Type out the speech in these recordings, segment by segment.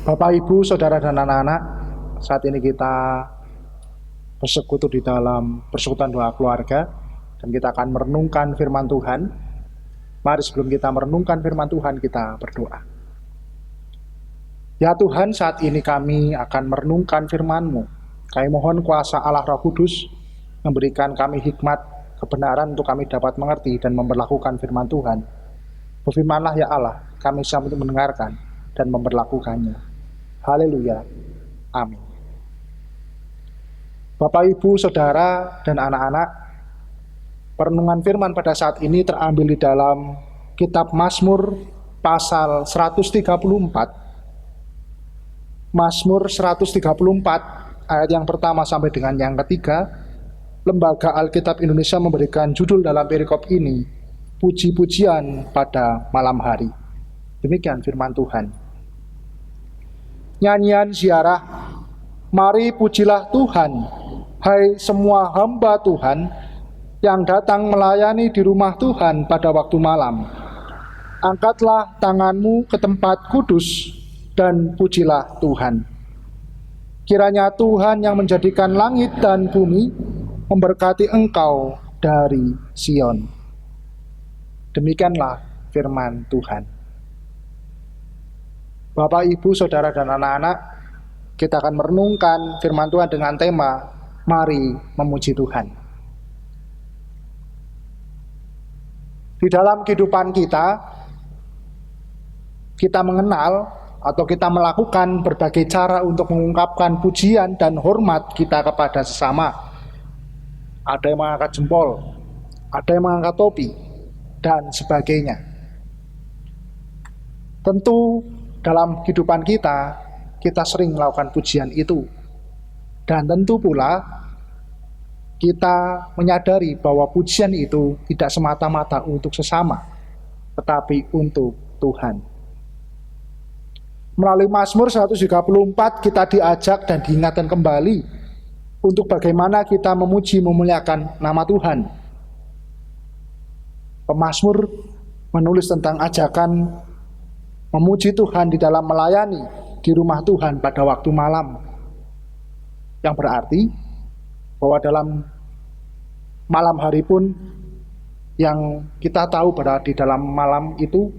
Bapak, Ibu, Saudara, dan anak-anak, saat ini kita bersekutu di dalam persekutuan doa keluarga dan kita akan merenungkan firman Tuhan. Mari sebelum kita merenungkan firman Tuhan, kita berdoa. Ya Tuhan, saat ini kami akan merenungkan firman-Mu. Kami mohon kuasa Allah Roh Kudus memberikan kami hikmat, kebenaran untuk kami dapat mengerti dan memperlakukan firman Tuhan. Berfirmanlah ya Allah, kami siap untuk mendengarkan dan memperlakukannya. Haleluya. Amin. Bapak, Ibu, Saudara, dan anak-anak, perenungan firman pada saat ini terambil di dalam kitab Mazmur pasal 134. Mazmur 134 ayat yang pertama sampai dengan yang ketiga. Lembaga Alkitab Indonesia memberikan judul dalam perikop ini, Puji-pujian pada malam hari. Demikian firman Tuhan. Nyanyian ziarah, mari pujilah Tuhan, hai semua hamba Tuhan yang datang melayani di rumah Tuhan pada waktu malam. Angkatlah tanganmu ke tempat kudus dan pujilah Tuhan. Kiranya Tuhan yang menjadikan langit dan bumi memberkati engkau dari Sion. Demikianlah firman Tuhan. Bapak, Ibu, Saudara, dan anak-anak, kita akan merenungkan firman Tuhan dengan tema Mari Memuji Tuhan. Di dalam kehidupan kita mengenal atau kita melakukan berbagai cara untuk mengungkapkan pujian dan hormat kita kepada sesama. Ada yang mengangkat jempol, ada yang mengangkat topi, dan sebagainya. Tentu dalam kehidupan kita sering melakukan pujian itu. Dan tentu pula kita menyadari bahwa pujian itu tidak semata-mata untuk sesama, tetapi untuk Tuhan. Melalui Mazmur 134 kita diajak dan diingatkan kembali untuk bagaimana kita memuji memuliakan nama Tuhan. Pemazmur menulis tentang ajakan memuji Tuhan di dalam melayani di rumah Tuhan pada waktu malam. Yang berarti bahwa dalam malam hari pun yang kita tahu bahwa di dalam malam itu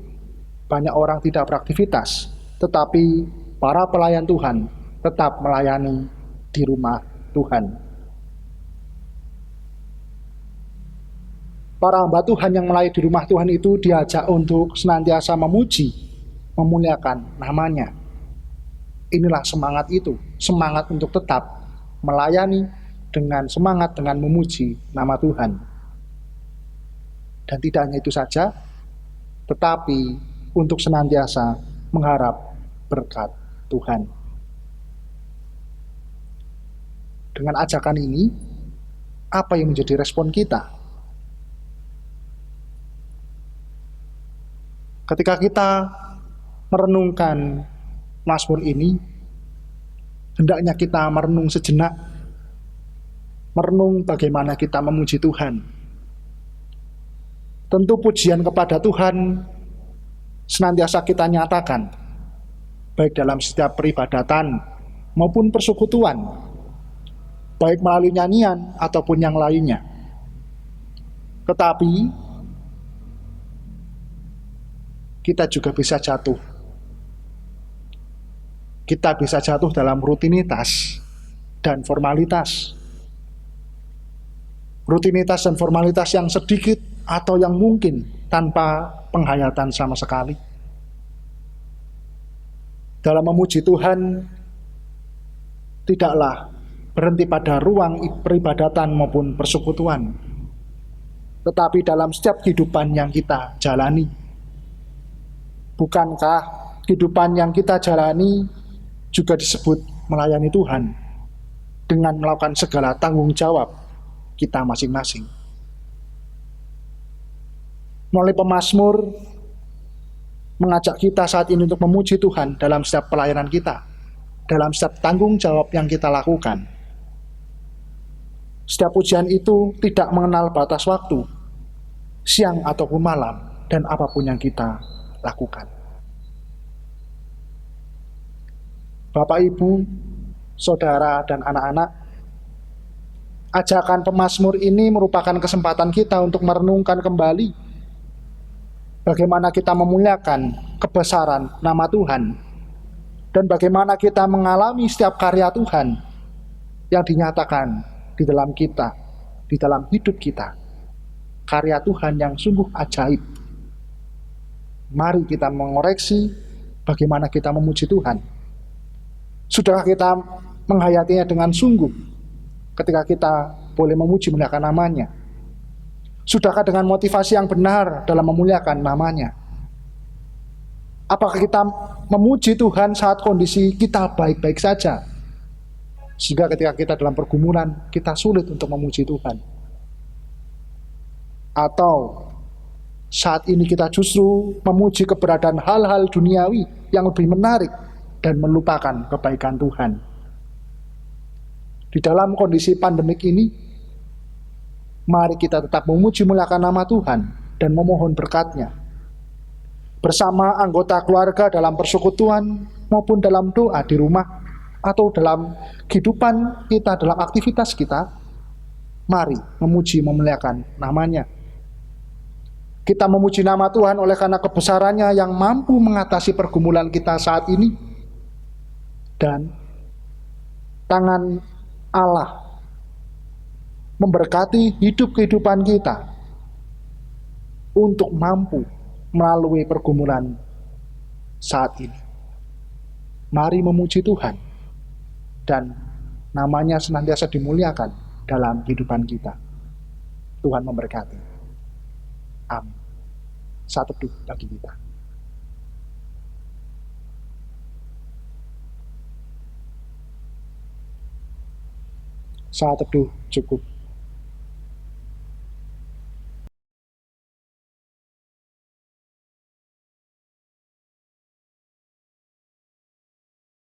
banyak orang tidak beraktivitas, tetapi para pelayan Tuhan tetap melayani di rumah Tuhan. Para hamba Tuhan yang melayani di rumah Tuhan itu diajak untuk senantiasa memuji memuliakan namanya. Inilah semangat itu, semangat untuk tetap melayani dengan semangat dengan memuji nama Tuhan. Dan tidak hanya itu saja, tetapi untuk senantiasa mengharap berkat Tuhan. Dengan ajakan ini, apa yang menjadi respon kita? Ketika kita merenungkan Mazmur ini, hendaknya kita merenung sejenak, merenung bagaimana kita memuji Tuhan. Tentu pujian kepada Tuhan senantiasa kita nyatakan, baik dalam setiap peribadatan maupun persekutuan, baik melalui nyanyian ataupun yang lainnya. Tetapi kita juga bisa jatuh. Kita bisa jatuh dalam rutinitas dan formalitas. Rutinitas dan formalitas yang sedikit atau yang mungkin tanpa penghayatan sama sekali. Dalam memuji Tuhan, tidaklah berhenti pada ruang peribadatan maupun persekutuan, tetapi dalam setiap kehidupan yang kita jalani. Bukankah kehidupan yang kita jalani juga disebut melayani Tuhan dengan melakukan segala tanggung jawab kita masing-masing? Melalui pemazmur mengajak kita saat ini untuk memuji Tuhan dalam setiap pelayanan kita, dalam setiap tanggung jawab yang kita lakukan. Setiap pujian itu tidak mengenal batas waktu, siang ataupun malam, dan apapun yang kita lakukan. Bapak, Ibu, saudara, dan anak-anak, ajakan pemazmur ini merupakan kesempatan kita untuk merenungkan kembali bagaimana kita memuliakan kebesaran nama Tuhan, dan bagaimana kita mengalami setiap karya Tuhan yang dinyatakan di dalam kita, di dalam hidup kita. Karya Tuhan yang sungguh ajaib. Mari kita mengoreksi bagaimana kita memuji Tuhan. Sudahkah kita menghayatinya dengan sungguh ketika kita boleh memuji memuliakan namanya? Sudahkah dengan motivasi yang benar dalam memuliakan namanya? Apakah kita memuji Tuhan saat kondisi kita baik-baik saja, sehingga ketika kita dalam pergumulan kita sulit untuk memuji Tuhan? Atau saat ini kita justru memuji keberadaan hal-hal duniawi yang lebih menarik dan melupakan kebaikan Tuhan? Di dalam kondisi pandemik ini, mari kita tetap memuji memuliakan nama Tuhan dan memohon berkat-Nya bersama anggota keluarga dalam persekutuan maupun dalam doa di rumah atau dalam kehidupan kita, dalam aktivitas kita. Mari memuji memuliakan namanya. Kita memuji nama Tuhan oleh karena kebesarannya yang mampu mengatasi pergumulan kita saat ini, dan tangan Allah memberkati hidup kehidupan kita untuk mampu melalui pergumulan saat ini. Mari memuji Tuhan dan namanya senantiasa dimuliakan dalam kehidupan kita. Tuhan memberkati. Amin. Saat teduh bagi kita. Saat teduh cukup.